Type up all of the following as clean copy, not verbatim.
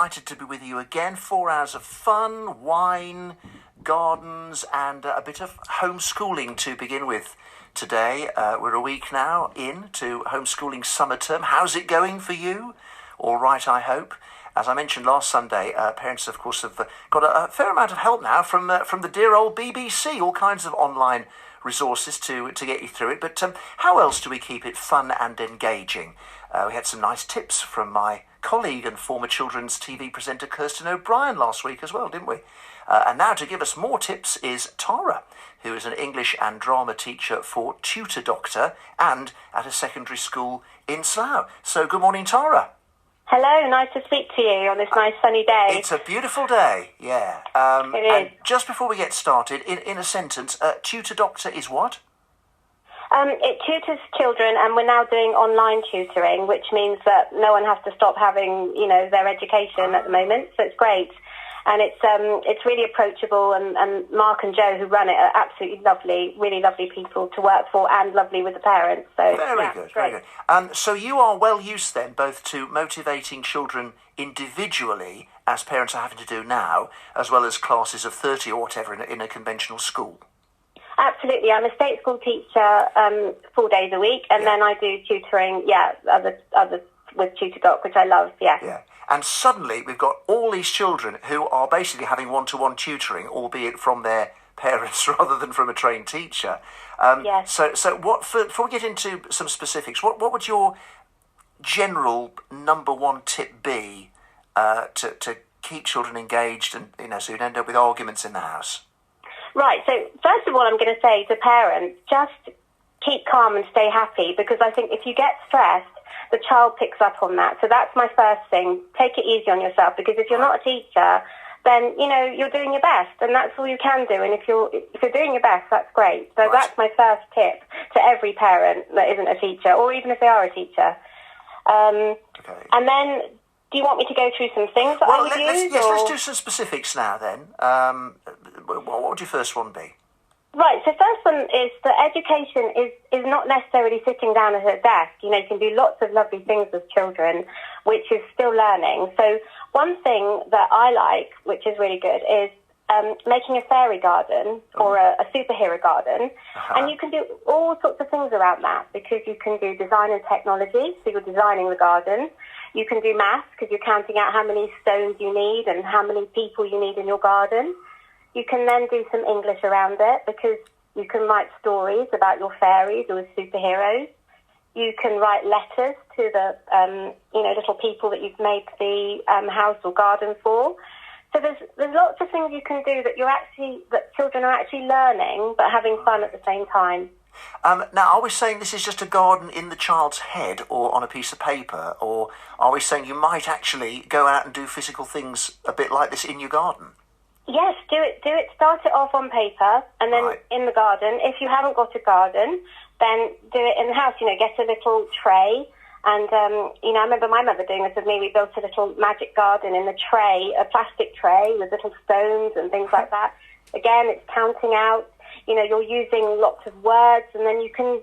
Delighted to be with you again. 4 hours of fun, wine, gardens, and a bit of homeschooling to begin with today. We're a week now into homeschooling summer term. How's it going for you? All right, I hope. As I mentioned last Sunday, parents, of course, have got a fair amount of help now from the dear old BBC, all kinds of online resources to get you through it. But how else do we keep it fun and engaging? We had some nice tips from my colleague and former children's TV presenter Kirsten O'Brien last week as well, didn't we? And now to give us more tips is Tara, who is an English and drama teacher for Tutor Doctor and at a secondary school in Slough. So good morning, Tara. Hello, nice to speak to you on this nice sunny day. It's a beautiful day, yeah. It is. And just before we get started, in a sentence, Tutor Doctor is what? It tutors children, and we're now doing online tutoring, which means that no one has to stop having, their education at the moment. So it's great, and it's really approachable. And Mark and Joe, who run it, are absolutely lovely, really lovely people to work for, and lovely with the parents. So very good. So you are well used then, both to motivating children individually, as parents are having to do now, as well as classes of 30 or whatever in a conventional school. Absolutely. I'm a state school teacher 4 days a week, and then I do tutoring, other with Tutor Doc, which I love, Yeah. And suddenly we've got all these children who are basically having one-to-one tutoring, albeit from their parents rather than from a trained teacher. Yes. So what, before we get into some specifics, what would your general number one tip be to keep children engaged and, so you don't end up with arguments in the house? Right, so first of all, I'm going to say to parents, just keep calm and stay happy, because I think if you get stressed, the child picks up on that. So that's my first thing. Take it easy on yourself, because if you're not a teacher, then, you're doing your best, and that's all you can do. And if you're doing your best, that's great. So That's my first tip to every parent that isn't a teacher, or even if they are a teacher. Okay. And then, do you want me to go through some things that I would use? Yes, let's do some specifics now then. What would your first one be? Right, so first one is that education is not necessarily sitting down at a desk. You can do lots of lovely things with children, which is still learning. So one thing that I like, which is really good, is making a fairy garden or a superhero garden. And you can do all sorts of things around that, because you can do design and technology, so you're designing the garden. You can do maths, because you're counting out how many stones you need and how many people you need in your garden. You can then do some English around it, because you can write stories about your fairies or superheroes. You can write letters to the, little people that you've made the house or garden for. So there's lots of things you can do that children are actually learning, but having fun at the same time. Now, are we saying this is just a garden in the child's head or on a piece of paper, or are we saying you might actually go out and do physical things a bit like this in your garden? Yes, do it. Start it off on paper, and then in the garden. If you haven't got a garden, then do it in the house. Get a little tray. And, I remember my mother doing this with me. We built a little magic garden in the tray, a plastic tray with little stones and things like that. Again, it's counting out. You're using lots of words, and then you can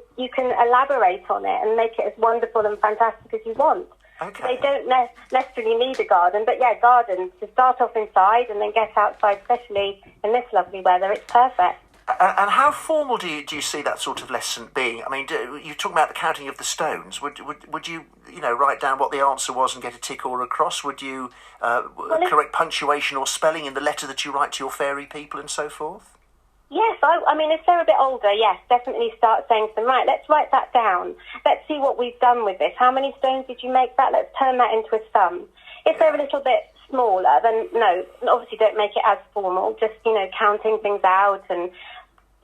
elaborate on it and make it as wonderful and fantastic as you want. Okay. They don't necessarily need a garden, but gardens, to start off inside and then get outside, especially in this lovely weather. It's perfect. And how formal do you see that sort of lesson being? I mean, you're talking about the counting of the stones. Would you write down what the answer was and get a tick or a cross? Would you correct punctuation or spelling in the letter that you write to your fairy people and so forth? Yes, I mean, if they're a bit older, yes, definitely start saying to them, right, let's write that down. Let's see what we've done with this. How many stones did you make that? Let's turn that into a sum. If they're a little bit smaller, then no, obviously don't make it as formal. Just, counting things out and,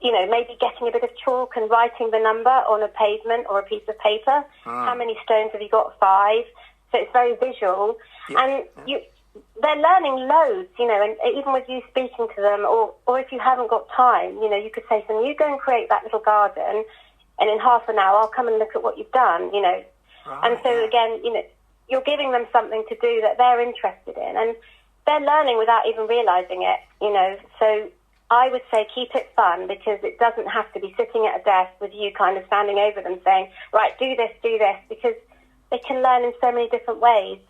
maybe getting a bit of chalk and writing the number on a pavement or a piece of paper. How many stones have you got? 5. So it's very visual. Yeah. And they're learning loads, and even with you speaking to them, or if you haven't got time, you could say to them, you go and create that little garden, and in half an hour I'll come and look at what you've done, Right, and so again, you're giving them something to do that they're interested in, and they're learning without even realising it, so I would say keep it fun, because it doesn't have to be sitting at a desk with you kind of standing over them saying, right, do this, because they can learn in so many different ways.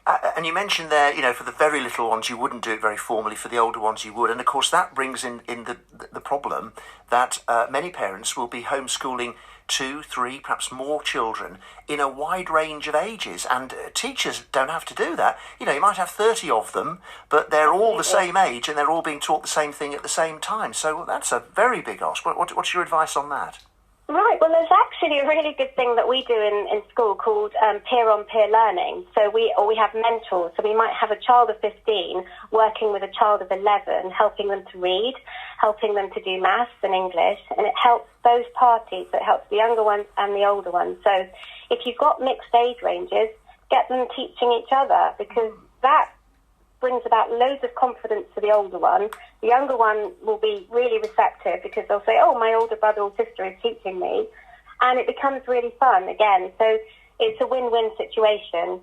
And you mentioned there, for the very little ones, you wouldn't do it very formally. For the older ones, you would. And of course, that brings in the problem that many parents will be homeschooling 2, 3, perhaps more children in a wide range of ages. And teachers don't have to do that. You might have 30 of them, but they're all the same age and they're all being taught the same thing at the same time. So that's a very big ask. What's your advice on that? Right, well, there's actually a really good thing that we do in school called peer-on-peer learning. So we have mentors. So we might have a child of 15 working with a child of 11, helping them to read, helping them to do maths and English, and it helps both parties. So it helps the younger ones and the older ones. So if you've got mixed age ranges, get them teaching each other, because that brings about loads of confidence to the older one. The younger one will be really receptive because they'll say, oh, my older brother or sister is teaching me. And it becomes really fun again. So it's a win-win situation.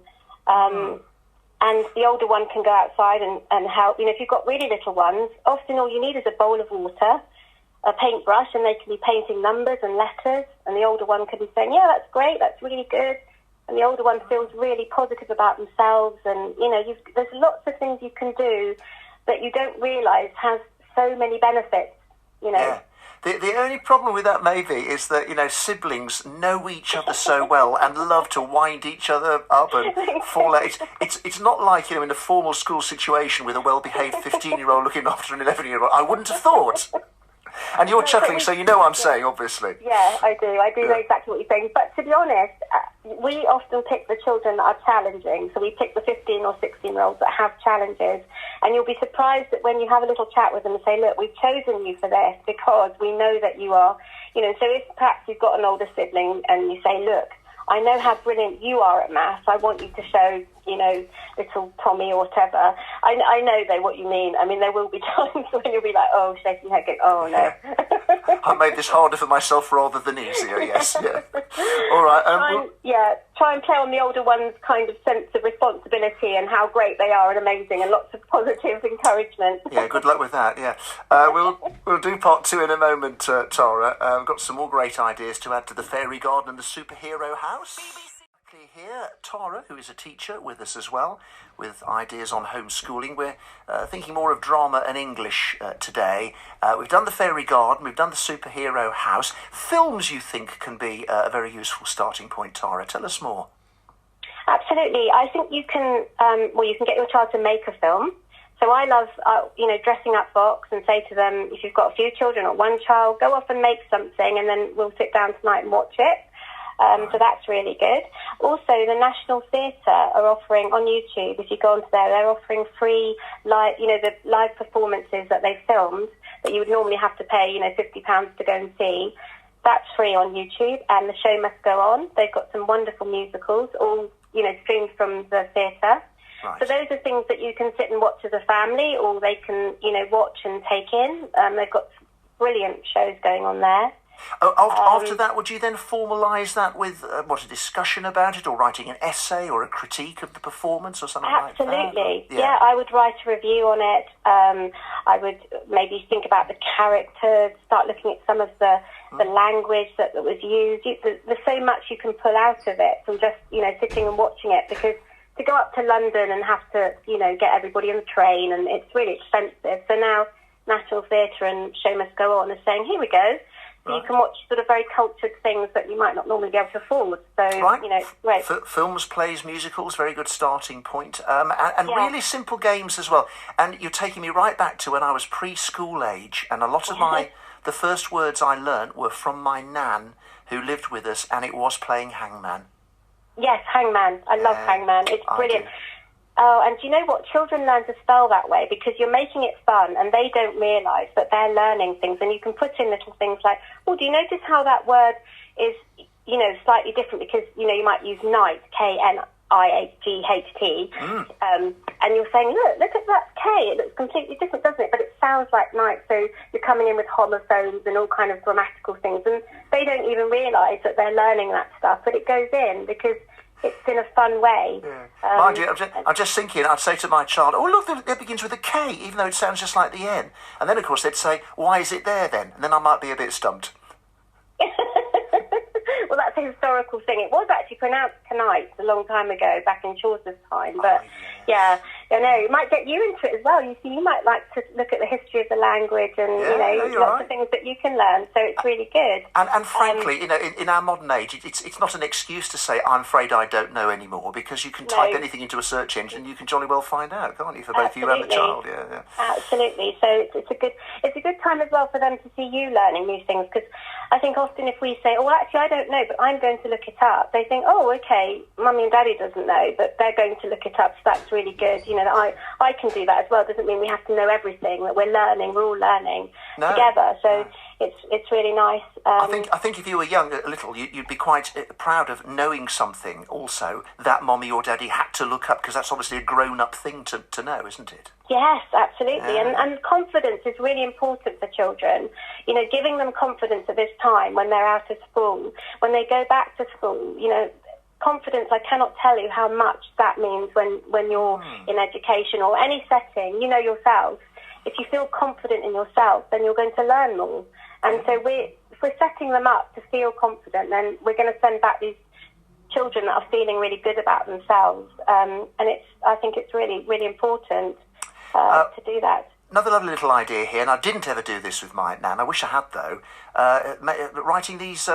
And the older one can go outside and help. If you've got really little ones, often all you need is a bowl of water, a paintbrush, and they can be painting numbers and letters. And the older one can be saying, yeah, that's great, that's really good. And the older one feels really positive about themselves. And, there's lots of things you can do that you don't realise has so many benefits, Yeah. The only problem with that maybe is that, siblings know each other so well and love to wind each other up and fall out. It's not like, in a formal school situation with a well-behaved 15-year-old looking after an 11-year-old. I wouldn't have thought. And you're chuckling, so you know what I'm saying, obviously. Yeah, I do. I do know exactly what you're saying. But to be honest, we often pick the children that are challenging. So we pick the 15 or 16-year-olds that have challenges. And you'll be surprised that when you have a little chat with them and say, look, we've chosen you for this because we know that you are, so if perhaps you've got an older sibling and you say, look, I know how brilliant you are at maths. I want you to show, little Tommy or whatever. I know what you mean. I mean, there will be times when you'll be like, oh, shaking your head, going, oh, no. I made this harder for myself rather than easier, yes. Yeah. All right. Try and play on the older one's kind of sense of responsibility and how great they are and amazing, and lots of positive encouragement. Yeah, good luck with that, yeah. We'll do part 2 in a moment, Tara. We've got some more great ideas to add to the fairy garden and the superhero house. Here, Tara, who is a teacher, with us as well, with ideas on homeschooling. We're thinking more of drama and English today. We've done the fairy garden, we've done the superhero house. Films, you think, can be a very useful starting point, Tara. Tell us more. Absolutely. I think you can, you can get your child to make a film. So I love, dressing up Fox and say to them, if you've got a few children or one child, go off and make something and then we'll sit down tonight and watch it. So that's really good. Also, the National Theatre are offering on YouTube, if you go onto there, they're offering free live, the live performances that they've filmed that you would normally have to pay, £50 to go and see. That's free on YouTube, and The Show Must Go On. They've got some wonderful musicals, all, streamed from the theatre. Right. So those are things that you can sit and watch as a family, or they can, watch and take in. They've got brilliant shows going on there. After that, would you then formalise that with a discussion about it, or writing an essay or a critique of the performance or something like that? Absolutely. Yeah, I would write a review on it. I would maybe think about the characters, start looking at some of the language that was used. There's so much you can pull out of it from just, sitting and watching it, because to go up to London and have to, get everybody on the train, and it's really expensive. So now National Theatre and Show Must Go On are saying, here we go. So you can watch sort of very cultured things that you might not normally be able to afford. So, it's great. Films, plays, musicals, very good starting point. And really simple games as well. And you're taking me right back to when I was preschool age, and a lot of the first words I learnt were from my nan, who lived with us, and it was playing Hangman. Yes, Hangman. I love Hangman. It's brilliant. Oh, and do you know what? Children learn to spell that way because you're making it fun, and they don't realise that they're learning things. And you can put in little things like, oh, do you notice how that word is, slightly different? Because, you might use night, Knight, and you're saying, look at that K. It looks completely different, doesn't it? But it sounds like night. So you're coming in with homophones and all kind of grammatical things. And they don't even realise that they're learning that stuff. But it goes in because it's in a fun way. Yeah. Mind you, I'm just thinking, I'd say to my child, oh, look, it begins with a K, even though it sounds just like the N. And then, of course, they'd say, why is it there then? And then I might be a bit stumped. Well, that's a a historical thing. It was actually pronounced tonight a long time ago, back in Chaucer's time. But it might get you into it as well. You see, you might like to look at the history of the language and lots of things that you can learn. So it's really good. And frankly, in our modern age, it's not an excuse to say I'm afraid I don't know anymore, because you can type anything into a search engine and you can jolly well find out, can't you? For both you and the child. Yeah. Absolutely. So it's a good time as well for them to see you learning new things, because I think often if we say, oh, well, actually I don't know, but I'm going to look it up, they think, oh, okay, Mummy and Daddy doesn't know, but they're going to look it up, so that's really good. That I can do that as well. Doesn't mean we have to know everything, that we're all learning together. So it's really nice. I think if you were young, little, you'd be quite proud of knowing something also that Mommy or Daddy had to look up, because that's obviously a grown-up thing to know, isn't it? Yes, absolutely. And confidence is really important for children. Giving them confidence at this time when they're out of school, when they go back to school, confidence, I cannot tell you how much that means when you're in education or any setting. You know yourself. If you feel confident in yourself, then you're going to learn more. And so if we're setting them up to feel confident, then we're going to send back these children that are feeling really good about themselves. And I think it's really, really important to do that. Another lovely little idea here, and I didn't ever do this with my Nan. I wish I had, though. Writing these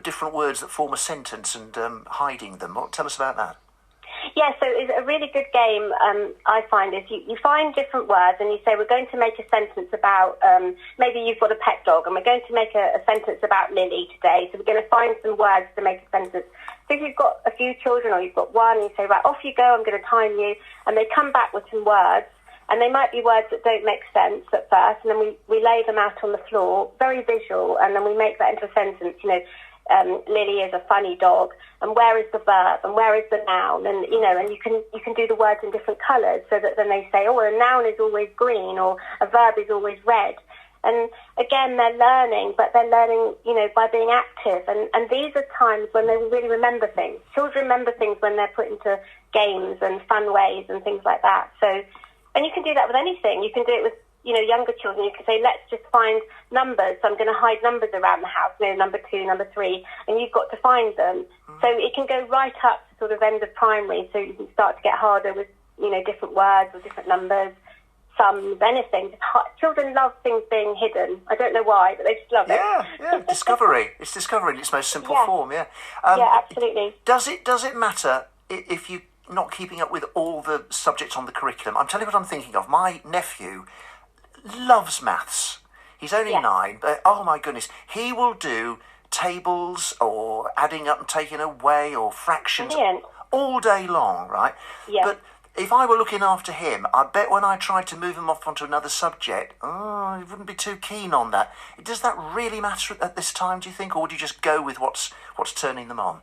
different words that form a sentence and hiding them. Tell us about that. Yeah, so it's a really good game, I find, is you find different words and you say, we're going to make a sentence about, maybe you've got a pet dog, and we're going to make a sentence about Lily today, so we're going to find some words to make a sentence. So if you've got a few children or you've got one, you say, right, off you go, I'm going to time you, and they come back with some words, and they might be words that don't make sense at first, and then we lay them out on the floor, very visual, and then we make that into a sentence, Lily is a funny dog, and where is the verb, and where is the noun, and and you can do the words in different colours, so that then they say, oh, a noun is always green, or a verb is always red. And again, they're learning, but they're learning, by being active, and these are times when they really remember things. Children remember things when they're put into games and fun ways and things like that. So, and you can do that with anything. You can do it with younger children. You can say, let's just find numbers. So I'm going to hide numbers around the house, number 2, number 3, and you've got to find them. So it can go right up to sort of end of primary, so you can start to get harder with, different words or different numbers, sums, anything. Children love things being hidden. I don't know why, but they just love it. Yeah, discovery. It's discovery in its most simple form, yeah, absolutely. Does it matter if you're not keeping up with all the subjects on the curriculum? I'm telling you what I'm thinking of. My nephew loves maths. He's only 9, but oh my goodness, he will do tables or adding up and taking away or fractions all day long, right? Yeah. But if I were looking after him, I bet when I tried to move him off onto another subject, he wouldn't be too keen on that. Does that really matter at this time, do you think, or would you just go with what's turning them on?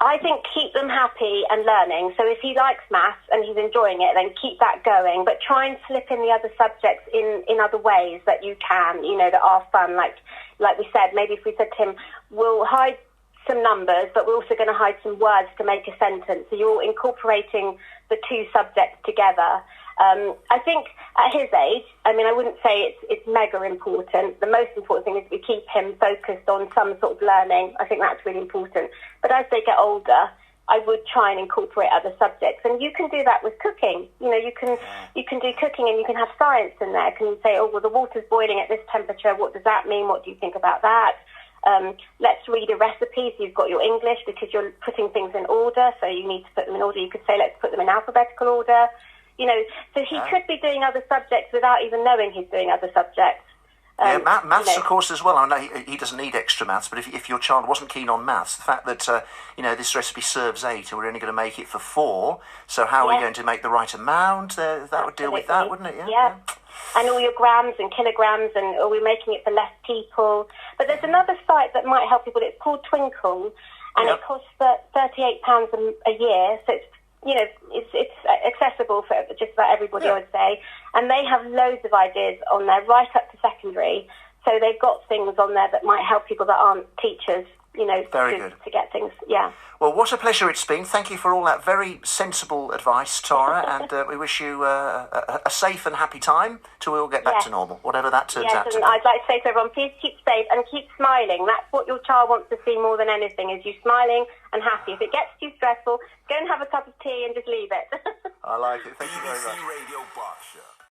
I think keep them happy and learning. So if he likes maths and he's enjoying it, then keep that going. But try and slip in the other subjects in other ways that you can, that are fun. Like we said, maybe if we said to him, we'll hide some numbers, but we're also going to hide some words to make a sentence. So you're incorporating the two subjects together. I think at his age, I wouldn't say it's mega important. The most important thing is we keep him focused on some sort of learning. I think that's really important. But as they get older, I would try and incorporate other subjects. And you can do that with cooking. You can do cooking and you can have science in there. Can you say, oh, well, the water's boiling at this temperature. What does that mean? What do you think about that? Let's read a recipe. So you've got your English because you're putting things in order. So you need to put them in order. You could say, let's put them in alphabetical order. So he could be doing other subjects without even knowing he's doing other subjects. Maths, of course, as well. I know he doesn't need extra maths, but if your child wasn't keen on maths, the fact that, this recipe serves 8 and we're only going to make it for 4, so how are we going to make the right amount? That would deal with that, wouldn't it? Yeah. And all your grams and kilograms, and are we making it for less people? But there's another site that might help people. It's called Twinkle, and it costs £38 a year, so it's accessible for just about everybody, I would say. And they have loads of ideas on there, right up to secondary. So they've got things on there that might help people that aren't teachers, to get things, yeah. Well, what a pleasure it's been. Thank you for all that very sensible advice, Tara, and we wish you a safe and happy time till we all get back to normal, whatever that turns out to be. Yes, and I'd like to say to everyone, please keep safe and keep smiling. That's what your child wants to see more than anything, is you smiling and happy. If it gets too stressful, go and have a cup of tea and just leave it. I like it. Thank you very much. BBC Radio Berkshire.